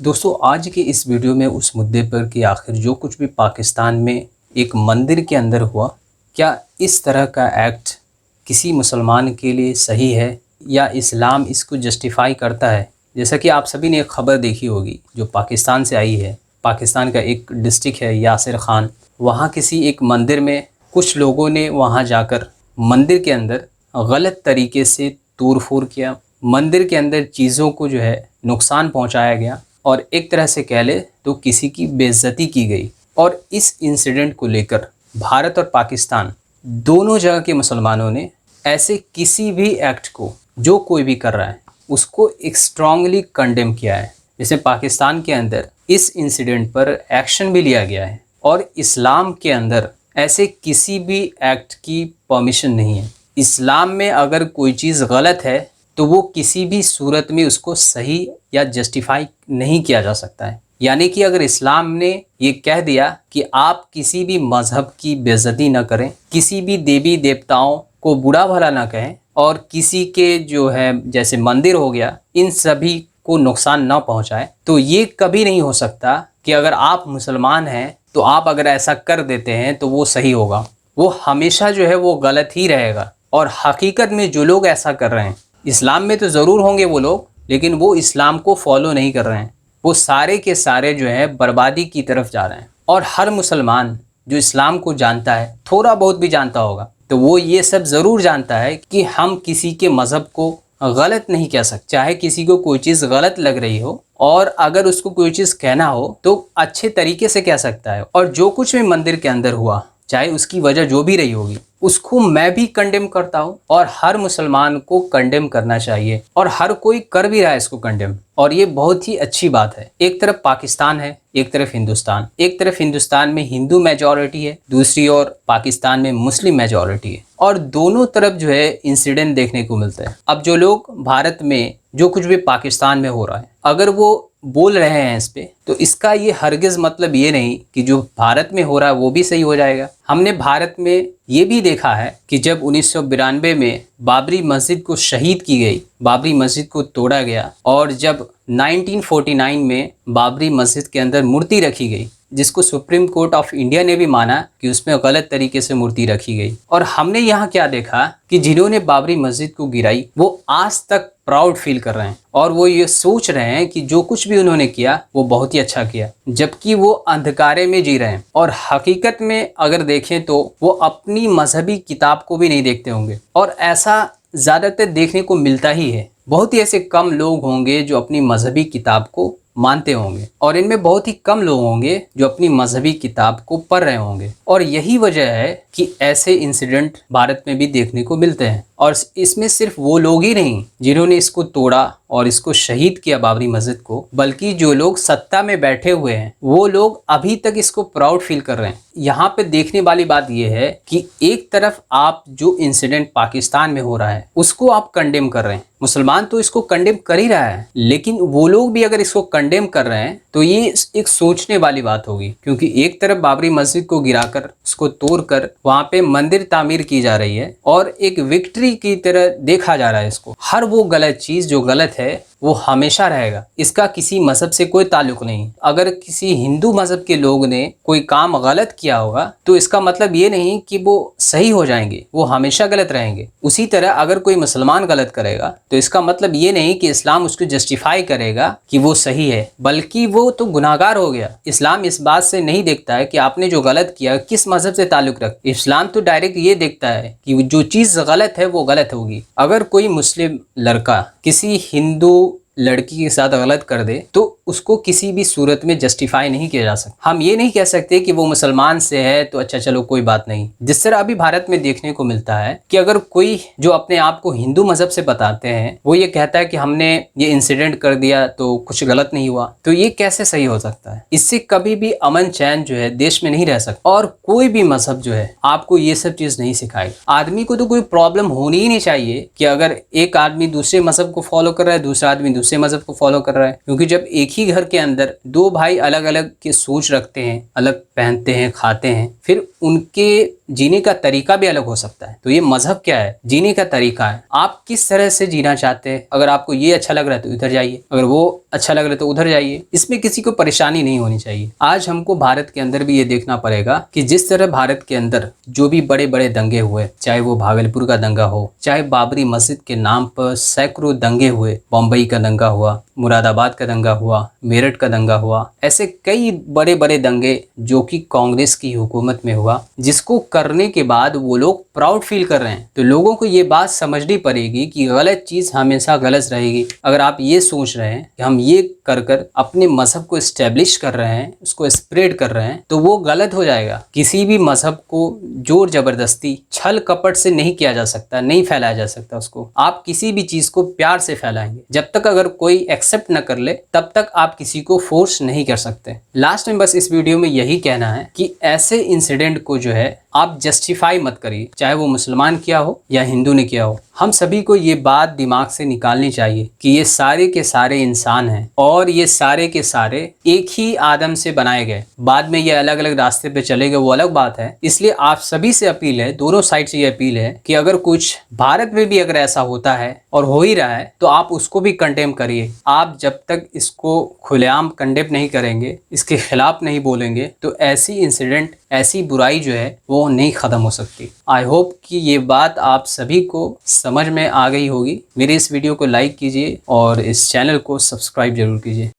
दोस्तों आज के इस वीडियो में उस मुद्दे पर कि आखिर जो कुछ भी पाकिस्तान में एक मंदिर के अंदर हुआ, क्या इस तरह का एक्ट किसी मुसलमान के लिए सही है या इस्लाम इसको जस्टिफाई करता है। जैसा कि आप सभी ने एक ख़बर देखी होगी जो पाकिस्तान से आई है। पाकिस्तान का एक डिस्ट्रिक्ट है यासिर खान, वहाँ किसी एक मंदिर में कुछ लोगों ने वहाँ जाकर मंदिर के अंदर गलत तरीके से तोड़ फोड़ किया। मंदिर के अंदर चीज़ों को जो है नुकसान पहुँचाया गया और एक तरह से कह ले तो किसी की बेइज्जती की गई। और इस इंसिडेंट को लेकर भारत और पाकिस्तान दोनों जगह के मुसलमानों ने ऐसे किसी भी एक्ट को जो कोई भी कर रहा है उसको एक स्ट्रांगली कंडेम किया है। जैसे पाकिस्तान के अंदर इस इंसिडेंट पर एक्शन भी लिया गया है और इस्लाम के अंदर ऐसे किसी भी एक्ट की परमिशन नहीं है। इस्लाम में अगर कोई चीज़ गलत है तो वो किसी भी सूरत में उसको सही या जस्टिफाई नहीं किया जा सकता है। यानी कि अगर इस्लाम ने ये कह दिया कि आप किसी भी मज़हब की बेइज्जती न करें, किसी भी देवी देवताओं को बुरा भला ना कहें और किसी के जो है जैसे मंदिर हो गया इन सभी को नुकसान ना पहुंचाए, तो ये कभी नहीं हो सकता कि अगर आप मुसलमान हैं तो आप अगर ऐसा कर देते हैं तो वो सही होगा। वो हमेशा जो है वो गलत ही रहेगा। और हकीकत में जो लोग ऐसा कर रहे हैं, इस्लाम में तो ज़रूर होंगे वो लोग, लेकिन वो इस्लाम को फॉलो नहीं कर रहे हैं। वो सारे के सारे जो है बर्बादी की तरफ जा रहे हैं। और हर मुसलमान जो इस्लाम को जानता है, थोड़ा बहुत भी जानता होगा, तो वो ये सब ज़रूर जानता है कि हम किसी के मज़हब को गलत नहीं कह सकते। चाहे किसी को कोई चीज़ गलत लग रही हो और अगर उसको कोई चीज़ कहना हो तो अच्छे तरीके से कह सकता है। और जो कुछ भी मंदिर के अंदर हुआ, चाहे उसकी वजह जो भी रही होगी, उसको मैं भी कंडेम करता हूँ और हर मुसलमान को कंडेम करना चाहिए और हर कोई कर भी रहा है इसको कंडेम। और ये बहुत ही अच्छी बात है। एक तरफ पाकिस्तान है, एक तरफ हिंदुस्तान। एक तरफ हिंदुस्तान में हिंदू मेजॉरिटी है, दूसरी ओर पाकिस्तान में मुस्लिम मेजॉरिटी है और दोनों तरफ जो है इंसिडेंट देखने को मिलता है। अब जो लोग भारत में जो कुछ भी पाकिस्तान में हो रहा है अगर वो बोल रहे हैं इस पे, तो इसका ये हरगिज़ मतलब ये नहीं कि जो भारत में हो रहा है वो भी सही हो जाएगा। हमने भारत में ये भी देखा है कि जब 1992 में बाबरी मस्जिद को शहीद की गई, बाबरी मस्जिद को तोड़ा गया और जब 1949 में बाबरी मस्जिद के अंदर मूर्ति रखी गई, जिसको सुप्रीम कोर्ट ऑफ इंडिया ने भी माना कि उसमें गलत तरीके से मूर्ति रखी गई। और हमने यहाँ क्या देखा कि जिन्होंने बाबरी मस्जिद को गिराई वो आज तक प्राउड फील कर रहे हैं और वो ये सोच रहे हैं कि जो कुछ भी उन्होंने किया वो बहुत ही अच्छा किया, जबकि वो अंधकारे में जी रहे हैं। और हकीकत में अगर देखें तो वो अपनी मजहबी किताब को भी नहीं देखते होंगे और ऐसा ज़्यादातर देखने को मिलता ही है। बहुत ही ऐसे कम लोग होंगे जो अपनी मजहबी किताब को मानते होंगे और इनमें बहुत ही कम लोग होंगे जो अपनी मजहबी किताब को पढ़ रहे होंगे। और यही वजह है कि ऐसे इंसिडेंट भारत में भी देखने को मिलते हैं। और इसमें सिर्फ वो लोग ही नहीं जिन्होंने इसको तोड़ा और इसको शहीद किया बाबरी मस्जिद को, बल्कि जो लोग सत्ता में बैठे हुए हैं वो लोग अभी तक इसको प्राउड फील कर रहे हैं। यहाँ पे देखने वाली बात यह है कि एक तरफ आप जो इंसिडेंट पाकिस्तान में हो रहा है उसको आप कंडेम कर रहे हैं, मुसलमान तो इसको कंडेम कर ही रहा है, लेकिन वो लोग भी अगर इसको कंडेम कर रहे हैं तो ये एक सोचने वाली बात होगी। क्योंकि एक तरफ बाबरी मस्जिद को गिराकर उसको तोड़कर वहां पे मंदिर तामीर की जा रही है और एक विक्ट्री की तरह देखा जा रहा है इसको। हर वो गलत चीज जो गलत है वो हमेशा रहेगा, इसका किसी मजहब से कोई ताल्लुक नहीं। अगर किसी हिंदू मजहब के लोग ने कोई काम गलत किया होगा तो इसका मतलब ये नहीं कि वो सही हो जाएंगे, वो हमेशा गलत रहेंगे। उसी तरह अगर कोई मुसलमान गलत करेगा तो इसका मतलब ये नहीं कि इस्लाम उसको जस्टिफाई करेगा कि वो सही है, बल्कि वो तो गुनाहगार हो गया। इस्लाम इस बात से नहीं देखता है कि आपने जो गलत किया किस मजहब से ताल्लुक रख। इस्लाम तो डायरेक्ट ये देखता है कि जो चीज़ गलत है वो गलत होगी। अगर कोई मुस्लिम लड़का किसी हिंदू लड़की के साथ गलत कर दे तो उसको किसी भी सूरत में जस्टिफाई नहीं किया जा सकता। हम ये नहीं कह सकते कि वो मुसलमान से है तो अच्छा चलो कोई बात नहीं। जिस तरह अभी भारत में देखने को मिलता है कि अगर कोई जो अपने आप को हिंदू मजहब से बताते हैं वो ये कहता है कि हमने ये इंसिडेंट कर दिया तो कुछ गलत नहीं हुआ, तो ये कैसे सही हो सकता है। इससे कभी भी अमन चैन जो है देश में नहीं रह सकता। और कोई भी मजहब जो है आपको ये सब चीज़ नहीं सिखाएगा। आदमी को तो कोई प्रॉब्लम होनी ही नहीं चाहिए कि अगर एक आदमी दूसरे मजहब को फॉलो कर रहा है, दूसरा आदमी दूसरे मजहब को फॉलो कर रहा है। क्योंकि जब एक ही घर के अंदर दो भाई अलग अलग की सोच रखते हैं, अलग पहनते हैं, खाते हैं, फिर उनके जीने का तरीका भी अलग हो सकता है। तो ये मजहब क्या है? जीने का तरीका है। आप किस तरह से जीना चाहते हैं। अगर आपको ये अच्छा लग रहा है तो इधर जाइए, अगर वो अच्छा लग रहा है तो उधर जाइए। इसमें किसी को परेशानी नहीं होनी चाहिए। आज हमको भारत के अंदर भी ये देखना पड़ेगा कि जिस तरह भारत के अंदर जो भी बड़े बड़े दंगे हुए, चाहे वो भागलपुर का दंगा हो, चाहे बाबरी मस्जिद के नाम पर सैकड़ों दंगे हुए, बम्बई का दंगा हुआ, मुरादाबाद का दंगा हुआ, मेरठ का दंगा हुआ, ऐसे कई बड़े बड़े दंगे जो कि कांग्रेस की हुकूमत में हुआ, जिसको करने के बाद वो लोग प्राउड फील कर रहे हैं। तो लोगों को ये बात समझनी पड़ेगी कि गलत चीज हमेशा गलत रहेगी। अगर आप ये सोच रहे हैं कि हम ये कर कर अपने मजहब को एस्टेब्लिश कर रहे हैं, उसको स्प्रेड कर रहे हैं, तो वो गलत हो जाएगा। किसी भी मजहब को जोर जबरदस्ती छल कपट से नहीं किया जा सकता, नहीं फैलाया जा सकता। उसको आप किसी भी चीज को प्यार से फैलाएंगे। जब तक अगर कोई एक्सेप्ट न कर ले तब तक आप किसी को फोर्स नहीं कर सकते। लास्ट में बस इस वीडियो में यही कहना है कि ऐसे इंसिडेंट को जो है आप जस्टिफाई मत करिए, चाहे वो मुसलमान किया हो या हिंदू ने किया हो। हम सभी को ये बात दिमाग से निकालनी चाहिए कि ये सारे के सारे इंसान हैं और ये सारे के सारे एक ही आदम से बनाए गए। बाद में ये अलग अलग रास्ते पे चले गए, वो अलग बात है। इसलिए आप सभी से अपील है, दोनों साइड से ये अपील है कि अगर कुछ भारत में भी अगर ऐसा होता है और हो ही रहा है तो आप उसको भी कंडेम करिए। आप जब तक इसको खुलेआम कंडेम नहीं करेंगे, इसके खिलाफ नहीं बोलेंगे, तो ऐसी इंसिडेंट, ऐसी बुराई जो है वो नहीं ख़त्म हो सकती। आई होप कि ये बात आप सभी को समझ में आ गई होगी। मेरे इस वीडियो को लाइक कीजिए और इस चैनल को सब्सक्राइब जरूर कीजिए।